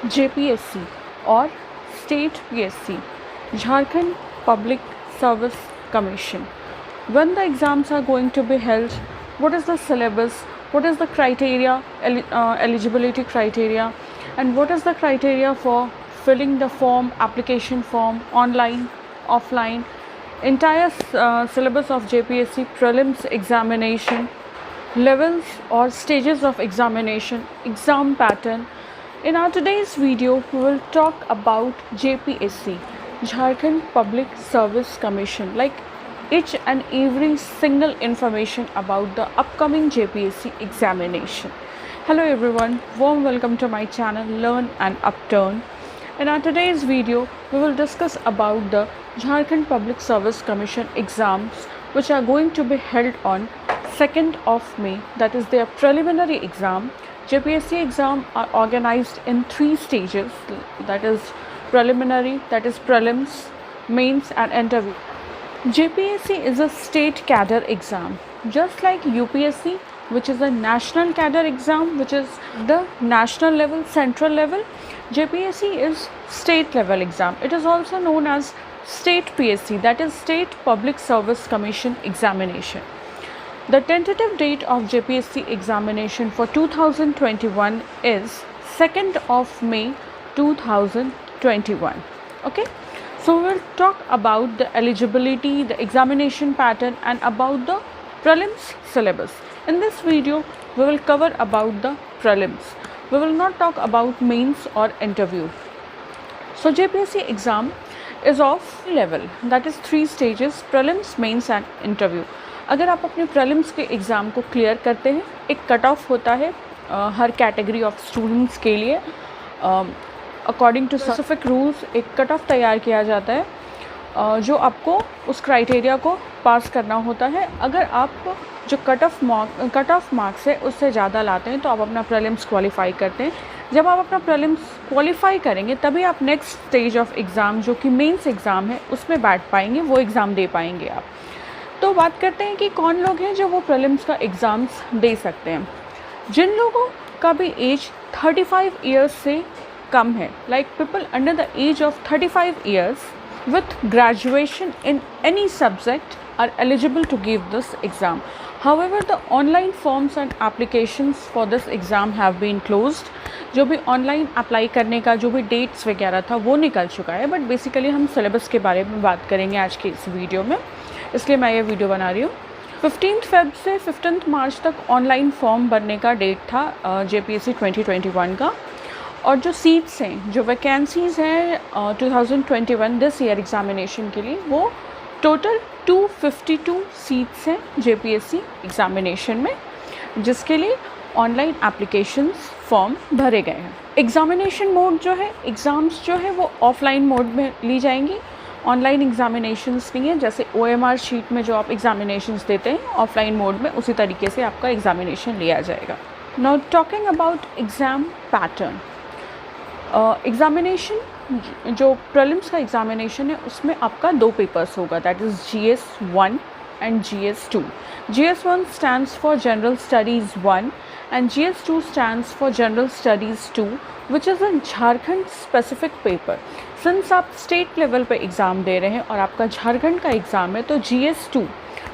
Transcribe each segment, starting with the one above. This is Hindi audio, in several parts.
JPSC or State PSC, Jharkhand Public Service Commission. When the exams are going to be held, what is the syllabus, what is the criteria, eligibility criteria, and what is the criteria for filling the form, application form, online, offline, entire syllabus of JPSC prelims examination, levels or stages of examination, exam pattern. In our today's video, we will talk about JPSC, Jharkhand Public Service Commission, like each and every single information about the upcoming JPSC examination. Hello everyone, warm welcome to my channel Learn and Upturn. In our today's video, we will discuss about the Jharkhand Public Service Commission exams which are going to be held on 2nd of May, that is their preliminary exam. JPSC exam are organized in 3 stages, that is preliminary, that is prelims, mains and interview. JPSC is a state cadre exam, just like UPSC, which is a national cadre exam, which is the national level, central level. JPSC is state level exam. It is also known as State PSC, that is State Public Service Commission examination. The tentative date of JPSC examination for 2021 is 2nd of May 2021. Okay, so we will talk about the eligibility, the examination pattern and about the prelims syllabus. In this video, we will cover about the prelims. We will not talk about mains or interview. So JPSC exam is of level, that is 3 stages, prelims, mains and interview. अगर आप अपने प्रीलिम्स के एग्ज़ाम को क्लियर करते हैं, एक कट ऑफ होता है हर कैटेगरी ऑफ स्टूडेंट्स के लिए, अकॉर्डिंग टू स्पेसिफिक रूल्स एक कट ऑफ तैयार किया जाता है जो आपको उस क्राइटेरिया को पास करना होता है. अगर आप जो कट ऑफ मार्क्स है उससे ज़्यादा लाते हैं तो आप अपना प्रीलिम्स क्वालिफाई करते हैं. जब आप अपना प्रीलिम्स क्वालिफाई करेंगे तभी आप नेक्स्ट स्टेज ऑफ एग्ज़ाम जो कि मेंस एग्ज़ाम है उसमें बैठ पाएंगे, वो एग्ज़ाम दे पाएंगे आप. तो बात करते हैं कि कौन लोग हैं जो वो प्रीलिम्स का एग्ज़ाम्स दे सकते हैं. जिन लोगों का भी एज 35 ईयर्स से कम है, like people under the age of 35 years with graduation in any subject are eligible to give this exam. However, the online forms and applications for this exam have been closed. जो भी ऑनलाइन अप्लाई करने का जो भी डेट्स वगैरह था वो निकल चुका है, बट बेसिकली हम सिलेबस के बारे में बात करेंगे आज के इस वीडियो में, इसलिए मैं ये वीडियो बना रही हूँ. 15 फेब से 15 मार्च तक ऑनलाइन फॉर्म भरने का डेट था JPSC 2021 का. और जो सीट्स हैं, जो वैकेंसीज़ हैं 2021 दिस ईयर एग्ज़ामिनेशन के लिए, वो टोटल 252 सीट्स हैं JPSC एग्ज़ामिनेशन में, जिसके लिए ऑनलाइन एप्लीकेशंस फॉर्म भरे गए हैं. एग्ज़ामिनेशन मोड जो है, एग्ज़ाम्स जो है वो ऑफलाइन मोड में ली जाएंगी. ऑनलाइन एग्ज़ामिनेशंस नहीं है, जैसे OMR शीट में जो आप एग्ज़ामिनेशंस देते हैं ऑफलाइन मोड में, उसी तरीके से आपका एग्ज़ामिनेशन लिया जाएगा. Now talking about exam pattern. Examination जो प्रीलिम्स का एग्ज़ामिनेशन है उसमें आपका 2 पेपर्स होगा, that is GS1 and GS2. GS1 stands for general studies 1 and GS2 stands for General Studies 2, which is a Jharkhand specific paper. Since आप स्टेट लेवल पे एग्ज़ाम दे रहे हैं और आपका झारखंड का एग्ज़ाम है, तो GS2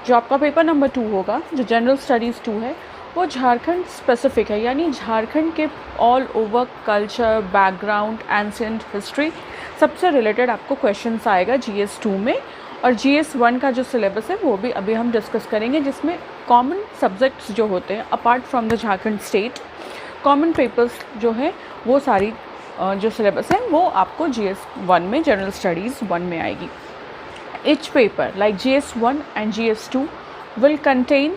जो आपका पेपर नंबर 2 होगा, जो जनरल स्टडीज़ 2 है, वो झारखंड स्पेसिफिक है, यानी झारखंड के all over culture, background, ancient history सबसे रिलेटेड आपको क्वेश्चंस आएगा GS2 में. और GS1 का जो सिलेबस है वो भी अभी हम डिस्कस करेंगे, जिसमें कॉमन सब्जेक्ट्स जो होते हैं apart from the Jharkhand state, common papers जो है वो सारी जो सिलेबस है वो आपको GS1 में, जनरल स्टडीज़ 1 में आएगी. Each paper like GS1 and GS2 will contain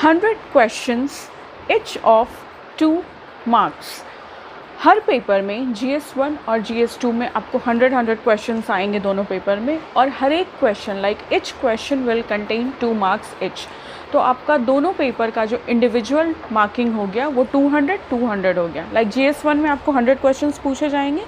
100 questions each of 2 marks. Her paper में GS1 और GS2 में आपको 100 क्वेश्चंस आएंगे दोनों पेपर में, और हर एक question like each question will contain 2 marks each. तो आपका दोनों पेपर का जो इंडिविजुअल मार्किंग हो गया वो 200 हो गया. लाइक GS1 में आपको 100 क्वेश्चंस पूछे जाएंगे,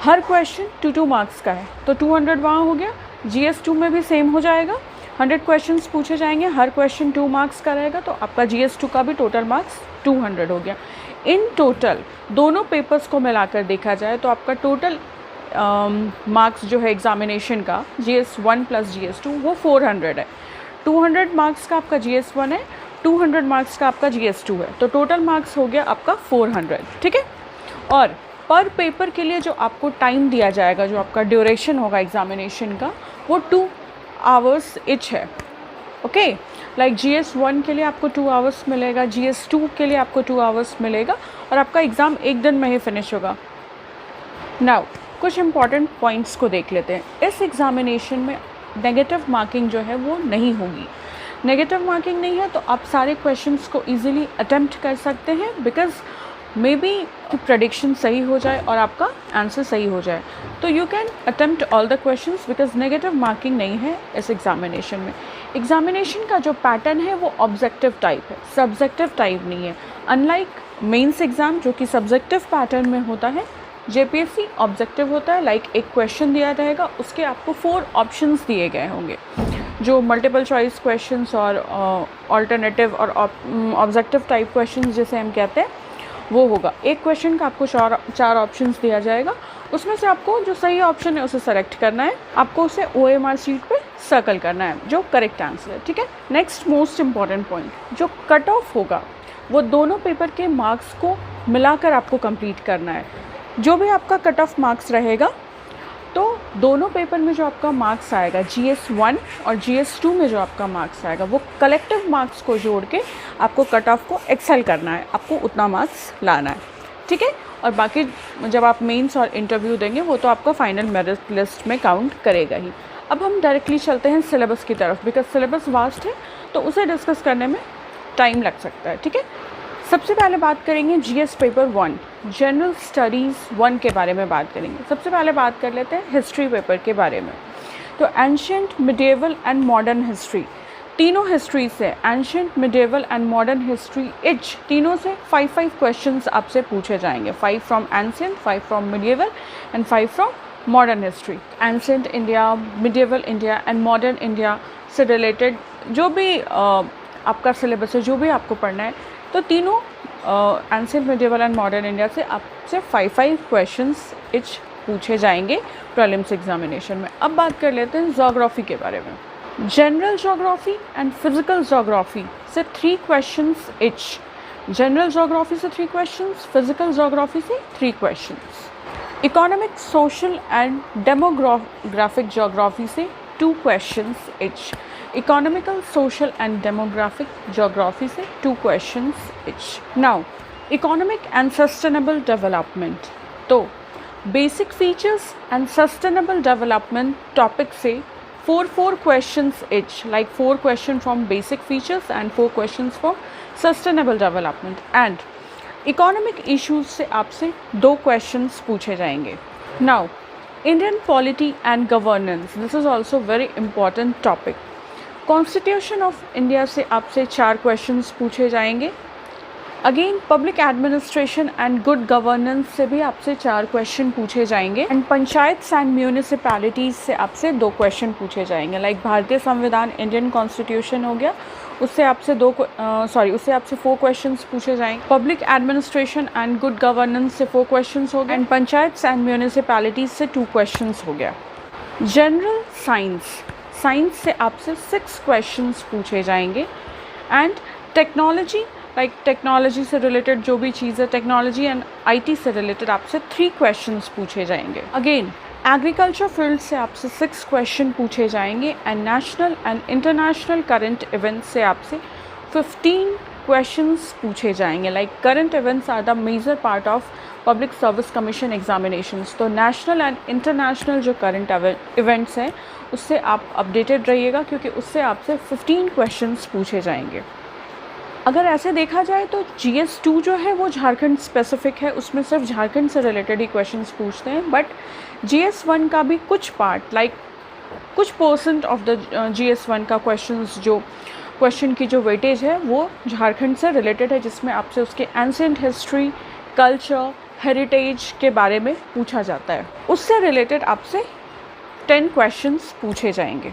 हर क्वेश्चन 2 मार्क्स का है, तो 200 वहाँ हो गया. GS2 में भी सेम हो जाएगा, 100 क्वेश्चंस पूछे जाएंगे, हर क्वेश्चन 2 मार्क्स का रहेगा, तो आपका GS2 का भी टोटल मार्क्स 200 हो गया. इन टोटल दोनों पेपर्स को मिलाकर देखा जाए तो आपका टोटल मार्क्स जो है एग्ज़ामिनेशन का GS1 + GS2 वो 400 है। 200 मार्क्स का आपका GS1 है, 200 मार्क्स का आपका GS2 है, तो टोटल मार्क्स हो गया आपका 400, ठीक है। और पर पेपर के लिए जो आपको टाइम दिया जाएगा, जो आपका ड्यूरेशन होगा एग्ज़ामिनेशन का, वो 2 आवर्स इच है, ओके। लाइक GS1 के लिए आपको 2 आवर्स मिलेगा, GS2 के लिए आपको 2 आवर्स मिलेगा, और आपका एग्ज़ाम एक दिन में ही फिनिश होगा। नाउ कुछ इंपॉर्टेंट पॉइंट्स को देख लेते हैं। इस एग्ज़ामिनेशन में नेगेटिव मार्किंग जो है वो नहीं होगी। नेगेटिव मार्किंग नहीं है तो आप सारे क्वेश्चंस को इजीली अटेम्प्ट कर सकते हैं, बिकॉज मे बी प्रेडिक्शन सही हो जाए और आपका आंसर सही हो जाए, तो you can attempt all the questions, because negative marking नहीं है इस एग्ज़ामिनेशन में। एग्ज़ामिनेशन का जो पैटर्न है वो ऑब्जेक्टिव टाइप है, सब्जेक्टिव टाइप नहीं है। अनलाइक मेंस एग्ज़ाम जो कि सब्जेक्टिव पैटर्न में होता है, JPSC ऑब्जेक्टिव होता है। लाइक एक क्वेश्चन दिया रहेगा, उसके आपको 4 ऑप्शंस दिए गए होंगे, जो मल्टीपल चॉइस क्वेश्चंस और ऑल्टरनेटिव और ऑब्जेक्टिव टाइप क्वेश्चंस जिसे हम कहते हैं वो होगा। एक क्वेश्चन का आपको 4 ऑप्शंस दिया जाएगा, उसमें से आपको जो सही ऑप्शन है उसे सेलेक्ट करना है, आपको उसे OMR शीट पे सर्कल करना है जो करेक्ट आंसर है, ठीक है। नेक्स्ट मोस्ट इम्पॉर्टेंट पॉइंट, जो कट ऑफ होगा वो दोनों पेपर के मार्क्स को मिलाकर आपको कंप्लीट करना है। जो भी आपका कट ऑफ मार्क्स रहेगा, तो दोनों पेपर में जो आपका मार्क्स आएगा, GS1 और GS2 में जो आपका मार्क्स आएगा, वो कलेक्टिव मार्क्स को जोड़ के आपको कट ऑफ को एक्सेल करना है, आपको उतना मार्क्स लाना है, ठीक है। और बाकी जब आप मेंस और इंटरव्यू देंगे वो तो आपका फाइनल मेरिट लिस्ट में काउंट करेगा ही। अब हम डायरेक्टली चलते हैं सिलेबस की तरफ, बिकॉज सिलेबस वास्ट है तो उसे डिस्कस करने में टाइम लग सकता है, ठीक है। सबसे पहले बात करेंगे GS पेपर 1, जनरल स्टडीज़ 1 के बारे में बात करेंगे। सबसे पहले बात कर लेते हैं हिस्ट्री पेपर के बारे में। तो ancient, medieval and modern history, तीनों हिस्ट्री से, ancient, medieval and modern history etch तीनों से 5 क्वेश्चंस आपसे पूछे जाएंगे। 5 from ancient, 5 from medieval and 5 from modern history. Ancient India, medieval India and modern India से रिलेटेड जो भी आपका सिलेबस है, जो भी आपको पढ़ना है, तो तीनों ancient, medieval and modern India से आपसे 5 क्वेश्चंस इच पूछे जाएंगे प्रीलिम्स एग्जामिनेशन में। अब बात कर लेते हैं ज्योग्राफी के बारे में। General geography and physical geography से 3 क्वेश्चंस इच। जनरल ज्योग्राफी से 3 क्वेश्चंस, फिजिकल ज्योग्राफी से 3 questions. Economic, social and demographic geography से 2 questions each. Economical, social and demographic geography से 2 questions each. Now economic and sustainable development, तो basic features and sustainable development topic से 4 questions each, like 4 question from basic features and 4 questions from sustainable development. And economic issues से आपसे 2 क्वेश्चंस पूछे जाएंगे। Now Indian polity and governance, this is also very important topic. Constitution of India से आपसे 4 क्वेश्चंस पूछे जाएंगे। Again public administration and good governance से भी आपसे 4 क्वेश्चन पूछे जाएंगे। एंड पंचायत एंड म्यूनिसिपैलिटीज़ से आपसे 2 क्वेश्चन पूछे जाएंगे। लाइक भारतीय संविधान, इंडियन कॉन्स्टिट्यूशन हो गया, उससे आपसे 4 क्वेश्चंस पूछे जाएंगे। Public administration and good governance से 4 क्वेश्चंस हो गए। एंड पंचायत एंड म्यूनिसिपैलिटीज़ से 2 क्वेश्चंस हो गया। जनरल साइंस, साइंस से आपसे 6 क्वेश्चंस पूछे जाएंगे। एंड टेक्नोलॉजी, लाइक टेक्नोलॉजी से रिलेटेड जो भी चीज़ है, टेक्नोलॉजी एंड IT से रिलेटेड आपसे 3 क्वेश्चंस पूछे जाएंगे। अगेन एग्रीकल्चर फील्ड से आपसे 6 क्वेश्चन पूछे जाएंगे। And national and international current events से आपसे 15 क्वेश्चंस पूछे जाएंगे। Like current events are the major part of public service commission examinations, तो नेशनल एंड इंटरनेशनल जो करंट इवेंट्स हैं उससे आप अपडेटेड रहिएगा, क्योंकि उससे आपसे 15 क्वेश्चंस पूछे जाएंगे। अगर ऐसे देखा जाए तो GS2 जो है वो झारखंड स्पेसिफिक है, उसमें सिर्फ झारखंड से रिलेटेड ही क्वेश्चंस पूछते हैं। बट GS1 का भी कुछ पार्ट, लाइक कुछ % ऑफ द GS1 का क्वेश्चन की जो वेटेज है वो झारखंड से रिलेटेड है, जिसमें आपसे उसके एंशिएंट हिस्ट्री, कल्चर, हेरिटेज के बारे में पूछा जाता है। उससे रिलेटेड आपसे 10 क्वेश्चंस पूछे जाएंगे।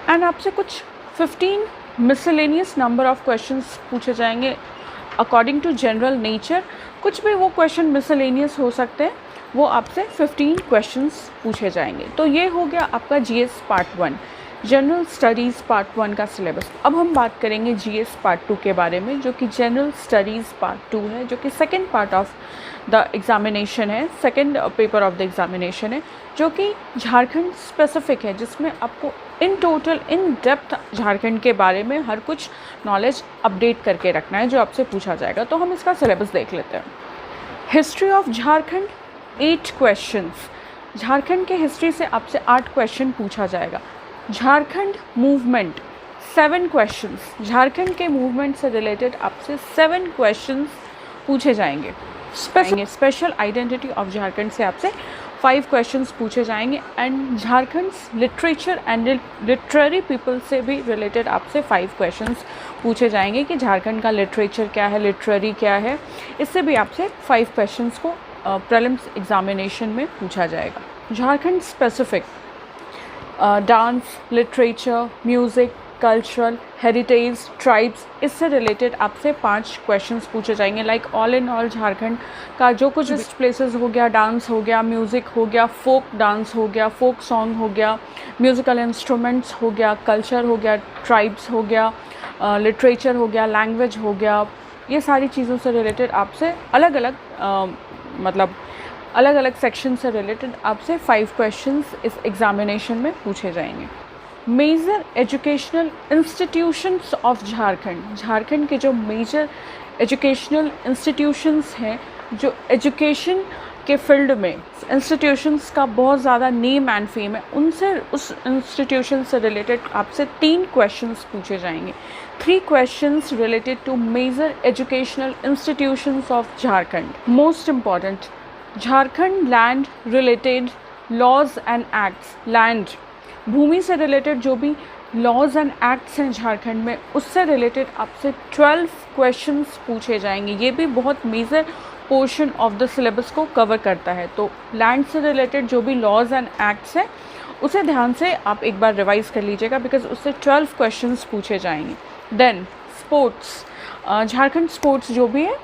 एंड आपसे कुछ 15 मिसलेनियस नंबर ऑफ क्वेश्चंस पूछे जाएंगे अकॉर्डिंग टू जनरल नेचर। कुछ भी वो क्वेश्चन मिसलेनियस हो सकते हैं, वो आपसे 15 क्वेश्चंस पूछे जाएंगे। तो ये हो गया आपका GS part 1, general studies part 1 का सिलेबस। अब हम बात करेंगे जीएस पार्ट 2 के बारे में, जो कि जनरल स्टडीज़ पार्ट 2 है, जो कि second part of the examination है, second paper of the examination है, जो कि झारखंड स्पेसिफिक है, जिसमें आपको in total in depth Jharkhand के बारे में हर कुछ नॉलेज अपडेट करके रखना है, जो आपसे पूछा जाएगा। तो हम इसका सिलेबस देख लेते हैं। History of Jharkhand 8 questions, Jharkhand के हिस्ट्री से आपसे 8 क्वेश्चन पूछा जाएगा। झारखंड मूवमेंट 7 क्वेश्चंस, झारखंड के मूवमेंट से रिलेटेड आपसे 7 क्वेश्चंस पूछे जाएंगे। स्पेशल आइडेंटिटी ऑफ झारखंड से आपसे 5 क्वेश्चंस पूछे जाएंगे। And Jharkhand literature and literary people से भी रिलेटेड आपसे 5 क्वेश्चंस पूछे जाएंगे कि झारखंड का लिटरेचर क्या है, लिटरेरी क्या है, इससे भी आपसे 5 क्वेश्चंस को प्रीलिम्स एग्जामिनेशन में पूछा जाएगा। Jharkhand specific dance, literature, music, cultural, heritage, tribes, इससे रिलेटेड आपसे 5 क्वेश्चंस पूछे जाएंगे। Like all in all Jharkhand का जो कुछ प्लेसेस हो गया, डांस हो गया, म्यूज़िक हो गया, फोक डांस हो गया, फोक सॉन्ग हो गया, म्यूज़िकल इंस्ट्रूमेंट्स हो गया, कल्चर हो गया, ट्राइब्स हो गया, लिटरेचर हो गया, लैंग्वेज हो गया, ये सारी चीज़ों से रिलेटेड आपसे अलग अलग सेक्शन से रिलेटेड आपसे 5 क्वेश्चंस इस एग्ज़ामिनेशन में पूछे जाएंगे। Major educational institutions of Jharkhand, Jharkhand के जो मेजर एजुकेशनल इंस्टीट्यूशंस हैं, जो एजुकेशन के फील्ड में इंस्टीट्यूशंस का बहुत ज़्यादा नेम एंड फेम है, उनसे उस इंस्टीट्यूशन से रिलेटेड आपसे 3 क्वेश्चंस पूछे जाएंगे। 3 questions related to major educational institutions of Jharkhand. Most important, Jharkhand land related laws and acts, land भूमि से रिलेटेड जो भी लॉज एंड एक्ट्स हैं झारखंड में, उससे रिलेटेड आपसे 12 क्वेश्चंस पूछे जाएंगे। ये भी बहुत major portion of the syllabus को कवर करता है। तो लैंड से रिलेटेड जो भी लॉज एंड एक्ट्स हैं, उसे ध्यान से आप एक बार रिवाइज़ कर लीजिएगा, बिकॉज उससे 12 क्वेश्चंस पूछे जाएंगे। देन स्पोर्ट्स, झारखंड स्पोर्ट्स जो भी है,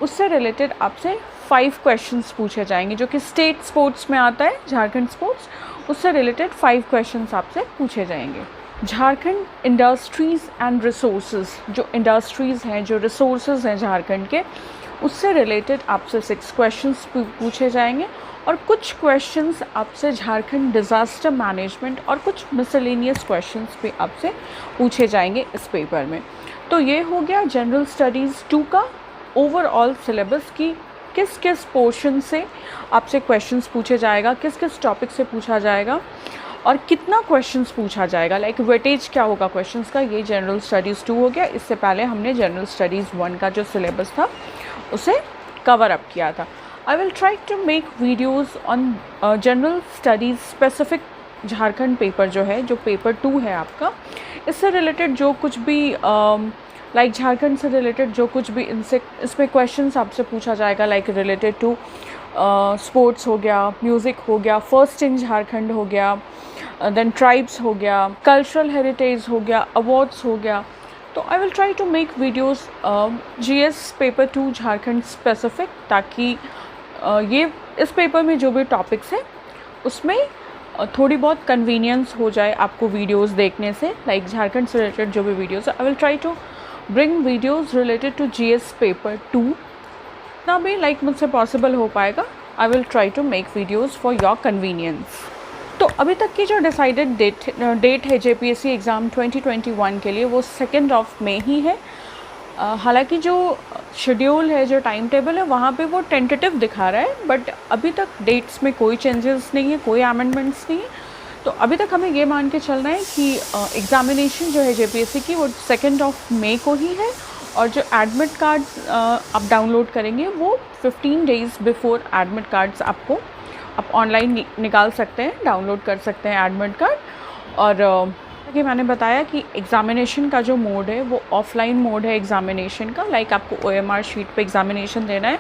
उससे रिलेटेड आपसे 5 क्वेश्चंस पूछे जाएंगे, जो कि स्टेट स्पोर्ट्स में आता है झारखंड स्पोर्ट्स, उससे रिलेटेड 5 क्वेश्चंस आपसे पूछे जाएंगे। झारखंड इंडस्ट्रीज़ एंड रिसोर्सेज, जो इंडस्ट्रीज़ हैं, जो रिसोर्सेज हैं झारखंड के, उससे रिलेटेड आपसे 6 क्वेश्चंस पूछे जाएंगे। और कुछ क्वेश्चंस आपसे झारखंड डिज़ास्टर मैनेजमेंट और कुछ मिसलेनियस क्वेश्चंस भी आपसे पूछे जाएंगे इस पेपर में। तो ये हो गया जनरल स्टडीज़ 2 का ओवरऑल सिलेबस की किस किस पोर्शन से आपसे क्वेश्चंस पूछे जाएगा, किस किस टॉपिक से पूछा जाएगा और कितना क्वेश्चंस पूछा जाएगा, लाइक वेटेज क्या होगा क्वेश्चंस का। ये जनरल स्टडीज़ 2 हो गया। इससे पहले हमने जनरल स्टडीज़ 1 का जो सिलेबस था उसे कवर अप किया था। I will try to make videos on general studies specific Jharkhand paper जो है, जो पेपर 2 है आपका, इससे रिलेटेड जो कुछ भी लाइक झारखंड से रिलेटेड जो कुछ भी इसमें क्वेश्चंस आपसे पूछा जाएगा, लाइक रिलेटेड टू स्पोर्ट्स हो गया, म्यूज़िक हो गया, फर्स्ट इन झारखंड हो गया, देन ट्राइब्स हो गया, कल्चरल हेरिटेज हो गया, अवार्ड्स हो गया। तो I will try to make videos GS paper 2 Jharkhand specific, ताकि ये इस पेपर में जो भी टॉपिक्स हैं उसमें थोड़ी बहुत कन्वीनियंस हो जाए आपको वीडियोस देखने से, लाइक झारखंड से रिलेटेड जो भी वीडियोस है। I will try to bring videos related to GS paper 2, ना भी लाइक मुझसे पॉसिबल हो पाएगा। I will try to make videos for your convenience. तो अभी तक की जो डिसाइडेड डेट है JPSC एग्ज़ाम 2021 के लिए, वो 2 मई ही है। हालांकि जो शेड्यूल है, जो टाइम टेबल है, वहाँ पे वो टेंटेटिव दिखा रहा है, बट अभी तक डेट्स में कोई चेंजेस नहीं है, कोई अमेंडमेंट्स नहीं है। तो अभी तक हमें ये मान के चलना है कि एग्ज़ामिनेशन जो है JPSC की वो 2 मई को ही है, और जो एडमिट कार्ड आप डाउनलोड करेंगे वो 15 डेज़ बिफोर एडमिट कार्ड्स आपको आप ऑनलाइन निकाल सकते हैं, डाउनलोड कर सकते हैं एडमिट कार्ड। और कि मैंने बताया कि एग्ज़ामिनेशन का जो मोड है वो ऑफलाइन मोड है एग्ज़ामिनेशन का, लाइक आपको OMR शीट पे एग्ज़ामिनेशन देना है।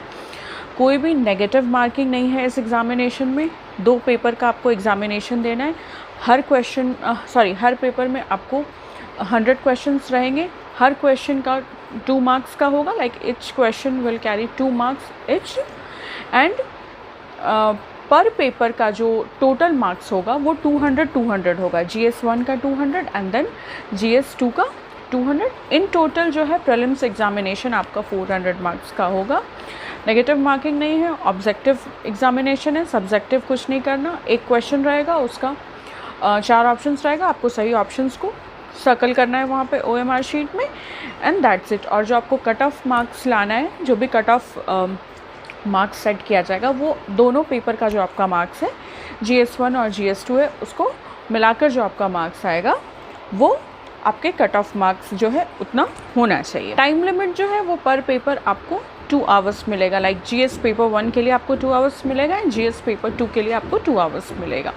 कोई भी नेगेटिव मार्किंग नहीं है इस एग्ज़ामिनेशन में। 2 पेपर का आपको एग्ज़ामिनेशन देना है। हर पेपर में आपको 100 क्वेश्चंस रहेंगे। हर क्वेश्चन का 2 मार्क्स का होगा, like each question will carry 2 marks each, and पर पेपर का जो टोटल मार्क्स होगा वो 200 होगा। GS1 का 200 एंड देन GS2 का 200। इन टोटल जो है प्रीलिम्स एग्जामिनेशन आपका 400 मार्क्स का होगा। नेगेटिव मार्किंग नहीं है, ऑब्जेक्टिव एग्जामिनेशन है, सब्जेक्टिव कुछ नहीं करना। एक क्वेश्चन रहेगा, उसका 4 ऑप्शंस रहेगा, आपको सही ऑप्शंस को सर्कल करना है वहाँ पे OMR शीट में, एंड दैट्स इट। और जो आपको कट ऑफ मार्क्स लाना है, जो भी कट ऑफ मार्क्स सेट किया जाएगा, वो दोनों पेपर का जो आपका मार्क्स है GS1 और GS2 है, उसको मिलाकर जो आपका मार्क्स आएगा वो आपके कट ऑफ मार्क्स जो है उतना होना चाहिए। टाइम लिमिट जो है वो पर पेपर आपको 2 आवर्स मिलेगा, लाइक GS पेपर 1 के लिए आपको 2 आवर्स मिलेगा एंड GS पेपर 2 के लिए आपको 2 आवर्स मिलेगा।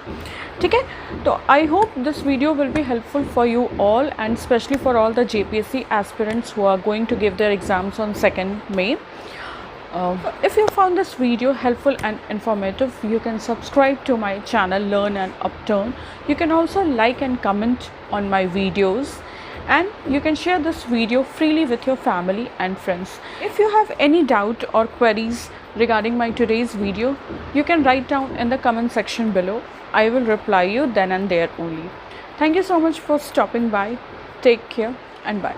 ठीक है, तो I hope this video will be helpful for you all and specially for all the JPSC aspirants who are going to give their exams on 2nd May. If you found this video helpful and informative, you can subscribe to my channel Learn and Upturn. You can also like and comment on my videos, and you can share this video freely with your family and friends. If you have any doubt or queries regarding my today's video, you can write down in the comment section below. I will reply you then and there only. Thank you so much for stopping by. Take care and bye.